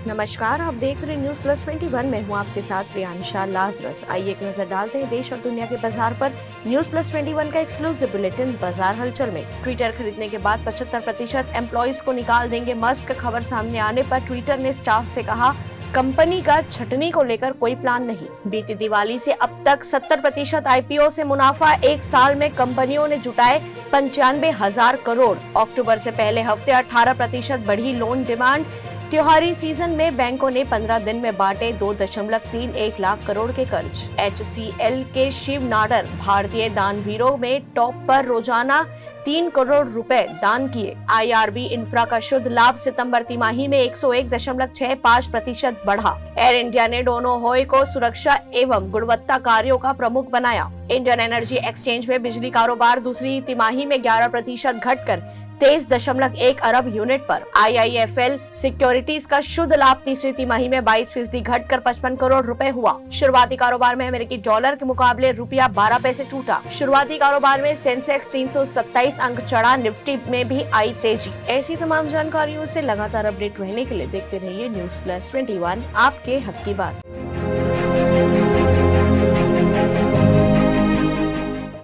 नमस्कार, आप देख रहे न्यूज प्लस 21 में हूँ आपके साथ प्रियांशा लाजरस। आइए एक नजर डालते हैं देश और दुनिया के बाजार पर। न्यूज प्लस 21 का एक्सक्लूसिव बुलेटिन बाजार हलचल में। ट्विटर खरीदने के बाद 75% एम्प्लॉइज को निकाल देंगे मस्क। खबर सामने आने पर ट्विटर ने स्टाफ से कहा, कंपनी का छटनी को लेकर कोई प्लान नहीं। बीती दिवाली से अब तक 70% आईपीओ से मुनाफा। एक साल में कंपनियों ने जुटाए 95,000 करोड़। अक्टूबर से पहले हफ्ते 18% बढ़ी लोन डिमांड। त्योहारी सीजन में बैंकों ने 15 दिन में बांटे 2.31 लाख करोड़ के कर्ज। HCL के शिव नाडर भारतीय दानवीरों में टॉप पर, रोजाना 3 करोड़ रुपए दान किए। IRB इंफ्रा का शुद्ध लाभ सितंबर तिमाही में 101.65% बढ़ा। एयर इंडिया ने डोनोहोए को सुरक्षा एवं गुणवत्ता कार्यों का प्रमुख बनाया। इंडियन एनर्जी एक्सचेंज में बिजली कारोबार दूसरी तिमाही में 11% घटकर 23.1 अरब यूनिट पर। IIFL सिक्योरिटीज का शुद्ध लाभ तीसरी तिमाही में 22% घटकर 55 करोड़ रुपए हुआ। शुरुआती कारोबार में अमेरिकी डॉलर के मुकाबले रुपया 12 पैसे टूटा। शुरुआती कारोबार में सेंसेक्स 327 अंक चढ़ा। निफ्टी में भी आई तेजी। ऐसी तमाम जानकारियों से लगातार अपडेट रहने के लिए देखते रहिए न्यूज प्लस 21, आपके हक की बात।